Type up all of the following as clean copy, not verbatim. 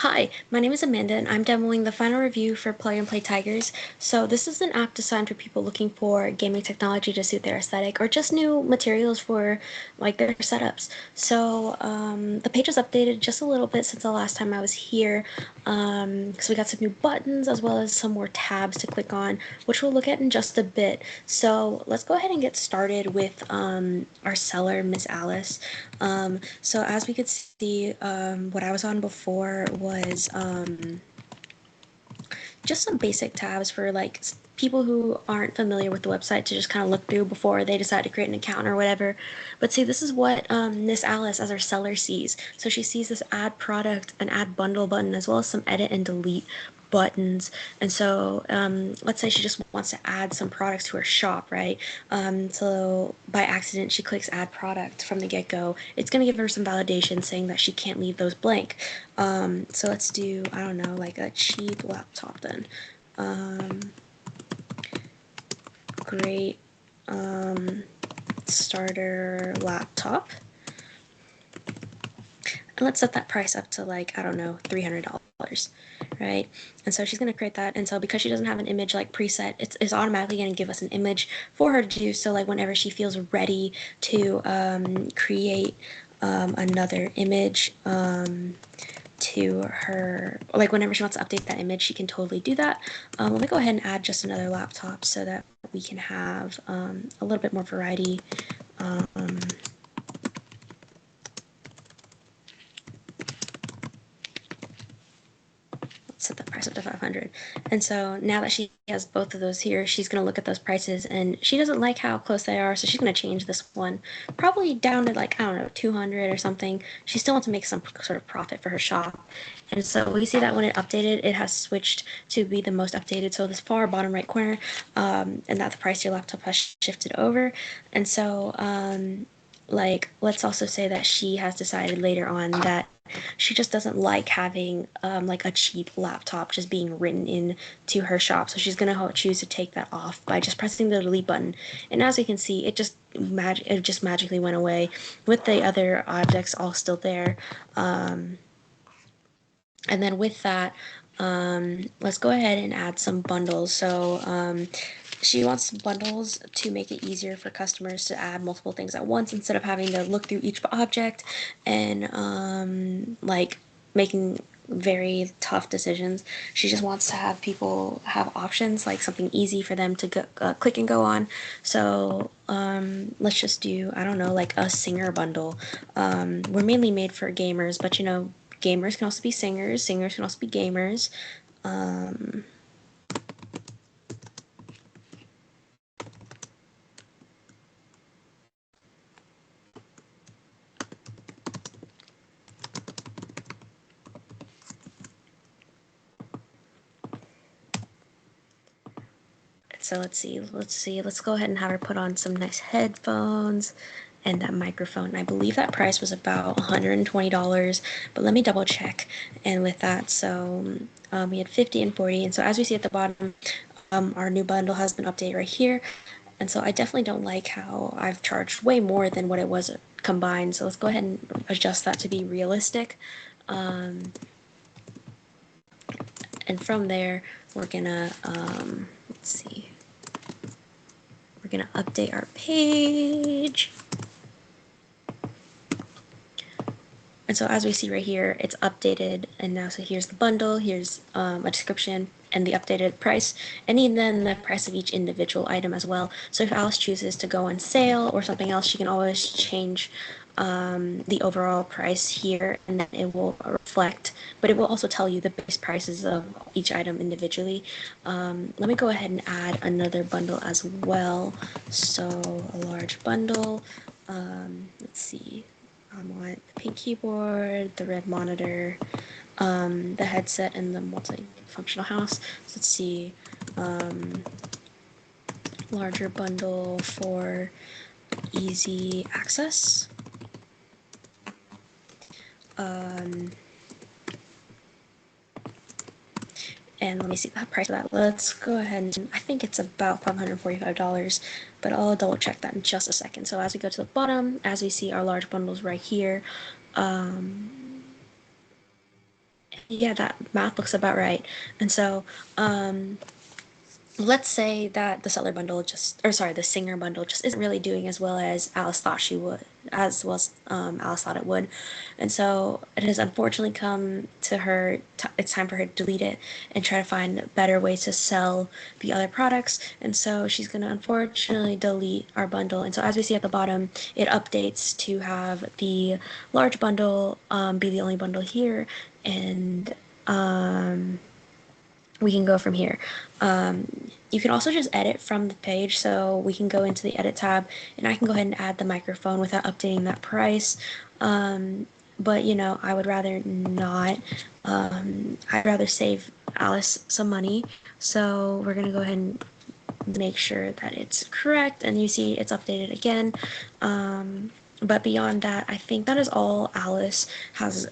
Hi, my name is Amanda, and I'm demoing the final review for Plug and Play Tigers. So, this is an app designed for people looking for gaming technology to suit their aesthetic or just new materials for like their setups. So, the page was updated just a little bit since the last time I was here. So, we got some new buttons as well as some more tabs to click on, which we'll look at in just a bit. So, let's go ahead and get started with our seller, Miss Alice. So as we could see, what I was on before was just some basic tabs for like people who aren't familiar with the website to just kind of look through before they decide to create an account or whatever. But see, this is what Miss Alice as our seller sees. So she sees this add product and add bundle button as well as some edit and delete buttons. And so let's say she just wants to add some products to her shop, right? So by accident, she clicks add product from the get-go. It's going to give her some validation saying that she can't leave those blank. So let's do, I don't know, like a cheap laptop then. Great starter laptop. And let's set that price up to like, I don't know, $300, right? And so she's going to create that. And so because she doesn't have an image like preset, it's automatically going to give us an image for her to do. So like whenever she feels ready to create another image, to her, like whenever she wants to update that image, she can totally do that. Let me go ahead and add just another laptop so that we can have a little bit more variety. Set the price up to 500. And so now that she has both of those here, she's going to look at those prices and she doesn't like how close they are. So she's going to change this one probably down to like, I don't know, 200 or something. She still wants to make some sort of profit for her shop. And so we see that when it updated, it has switched to be the most updated. So this far bottom right corner, and that the price of your laptop has shifted over. And so, like, let's also say that she has decided later on that she just doesn't like having like a cheap laptop just being written in to her shop. So she's gonna choose to take that off by just pressing the delete button. And as we can see, it just magically went away with the other objects all still there. And then with that, let's go ahead and add some bundles. So she wants bundles to make it easier for customers to add multiple things at once instead of having to look through each object and like making very tough decisions. She just wants to have people have options, like something easy for them to click and go on. So let's just do, I don't know, like a singer bundle. We're mainly made for gamers, but you know, gamers can also be singers, singers can also be gamers. So let's go ahead and have her put on some nice headphones and that microphone. I believe that price was about $120, but let me double check. And with that, so we had 50 and 40. And so as we see at the bottom, our new bundle has been updated right here. And so I definitely don't like how I've charged way more than what it was combined. So let's go ahead and adjust that to be realistic. And from there, we're gonna, let's see, we're gonna update our page. And so as we see right here, it's updated. And now, so here's the bundle, here's a description and the updated price, and then the price of each individual item as well. So if Alice chooses to go on sale or something else, she can always change the overall price here, and then it will reflect, but it will also tell you the base prices of each item individually. Let me go ahead and add another bundle as well. So a large bundle, let's see, I want the pink keyboard, the red monitor, the headset, and the multi-functional house. So let's see, larger bundle for easy access. And let me see the price of that. Let's go ahead and I think it's about $545, but I'll double check that in just a second. So as we go to the bottom, as we see our large bundles right here, Yeah, that math looks about right. And so, let's say that the seller bundle just, or sorry, the singer bundle just isn't really doing as well as Alice thought she would, as well as Alice thought it would. And so it has unfortunately come to her, it's time for her to delete it and try to find better ways to sell the other products. And so she's going to unfortunately delete our bundle. And so as we see at the bottom, it updates to have the large bundle be the only bundle here. And we can go from here. You can also just edit from the page, so we can go into the edit tab and I can go ahead and add the microphone without updating that price. But you know, I would rather not. I'd rather save Alice some money, so we're gonna go ahead and make sure that it's correct, and you see it's updated again. But beyond that, I think that is all Alice has.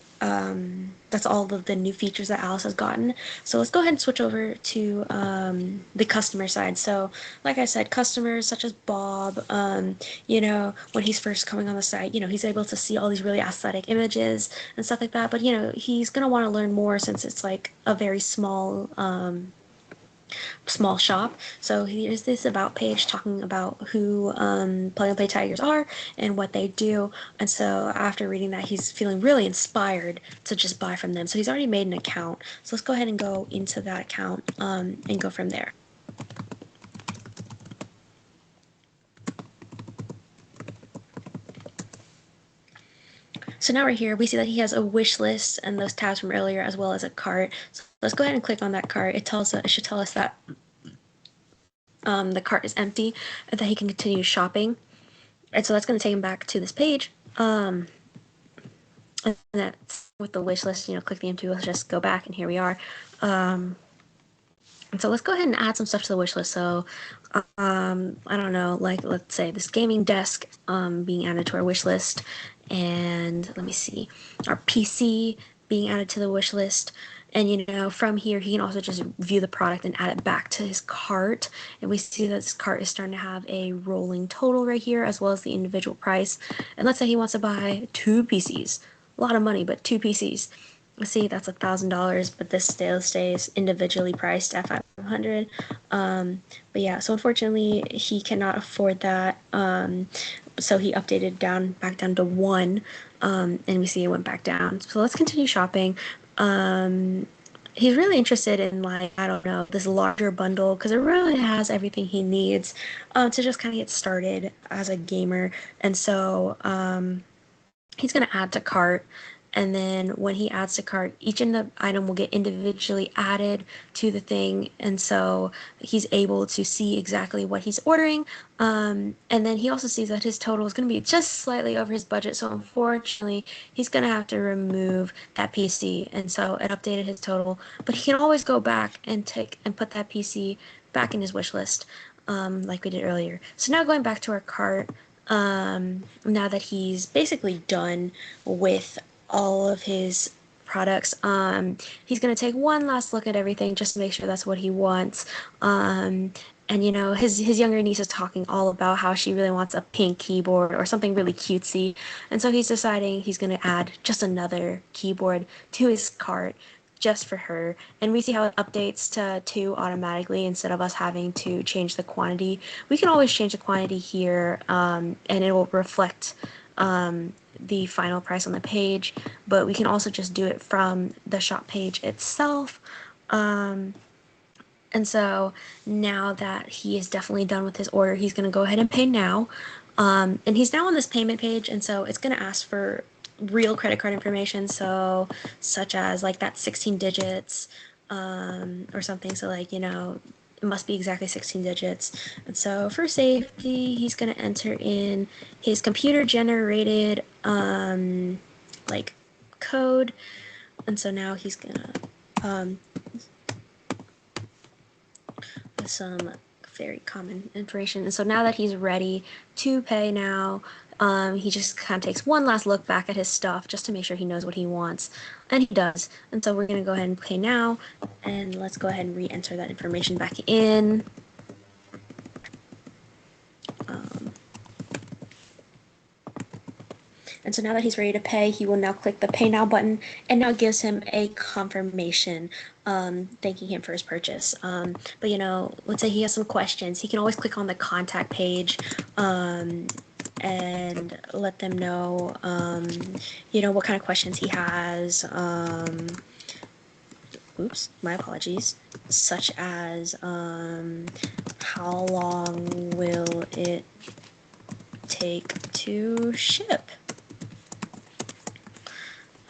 That's all the new features that Alice has gotten. So let's go ahead and switch over to the customer side. So, like I said, customers such as Bob, you know, when he's first coming on the site, you know, he's able to see all these really aesthetic images and stuff like that. But, you know, he's going to want to learn more since it's like a very small shop. So here's this about page talking about who Plug and Play Tigers are and what they do. And so after reading that, he's feeling really inspired to just buy from them. So he's already made an account. So let's go ahead and go into that account and go from there. So now we're here, we see that he has a wish list and those tabs from earlier as well as a cart. So let's go ahead and click on that cart. It should tell us that the cart is empty and that he can continue shopping. And so that's going to take him back to this page. And that's with the wish list, you know, click the M2, let's just go back and here we are. And so let's go ahead and add some stuff to the wish list. So I don't know, like let's say this gaming desk being added to our wish list, and let me see, our PC being added to the wish list. And you know, from here he can also just view the product and add it back to his cart. And we see that this cart is starting to have a rolling total right here as well as the individual price. And let's say he wants to buy 2 PCs. A lot of money, but 2 PCs. See, that's $1,000, but this still stays individually priced at 500. But yeah, so unfortunately he cannot afford that. So he updated back down to 1, and we see it went back down. So let's continue shopping. He's really interested in, like, I don't know, this larger bundle because it really has everything he needs to just kind of get started as a gamer. And so he's going to add to cart, and then when he adds to cart, each item will get individually added to the thing, and so he's able to see exactly what he's ordering. And then he also sees that his total is going to be just slightly over his budget, so unfortunately he's going to have to remove that PC, and so it updated his total. But he can always go back and put that PC back in his wish list, like we did earlier. So now going back to our cart, now that he's basically done with all of his products, he's going to take one last look at everything just to make sure that's what he wants. And you know, his younger niece is talking all about how she really wants a pink keyboard or something really cutesy, and so he's deciding he's going to add just another keyboard to his cart just for her. And we see how it updates to 2 automatically instead of us having to change the quantity. We can always change the quantity here, and it will reflect the final price on the page, but we can also just do it from the shop page itself. And so now that he is definitely done with his order, he's going to go ahead and pay now. And he's now on this payment page, and so it's going to ask for real credit card information, so such as like that 16 digits or something. So like, you know, it must be exactly 16 digits. And so for safety, he's going to enter in his computer generated like code. And so now he's going to some very common information. And so now that he's ready to pay now, he just kind of takes one last look back at his stuff just to make sure he knows what he wants. And he does. And so we're going to go ahead and pay now. And let's go ahead and re-enter that information back in. And so now that he's ready to pay, he will now click the Pay Now button, and now gives him a confirmation thanking him for his purchase. But let's say he has some questions, he can always click on the contact page and let them know, what kind of questions he has. Oops, my apologies. Such as, how long will it take to ship?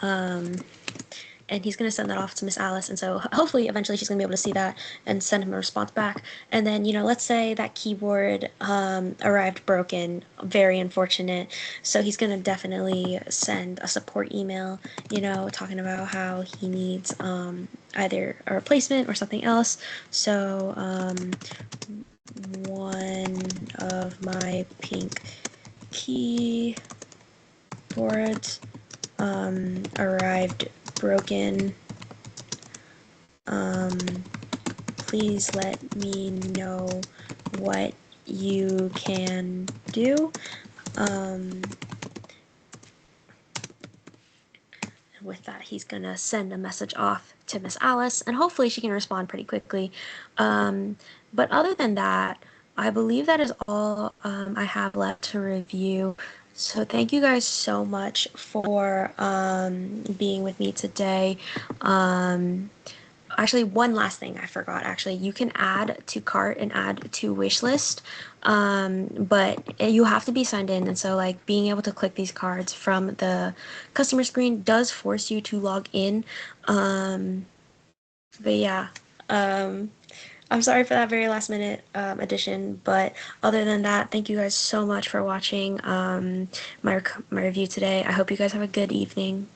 And he's going to send that off to Miss Alice, and so hopefully eventually she's going to be able to see that and send him a response back. And then let's say that keyboard arrived broken, very unfortunate, so he's going to definitely send a support email, talking about how he needs either a replacement or something else. So one of my pink keyboards arrived broken. Please let me know what you can do. With that, he's gonna send a message off to Miss Alice, and hopefully she can respond pretty quickly. But other than that, I believe that is all I have left to review. So thank you guys so much for being with me today. Actually, one last thing I forgot. Actually, you can add to cart and add to wish list, but you have to be signed in. And so, like, being able to click these cards from the customer screen does force you to log in. But yeah, I'm sorry for that very last minute addition. But other than that, thank you guys so much for watching my review today. I hope you guys have a good evening.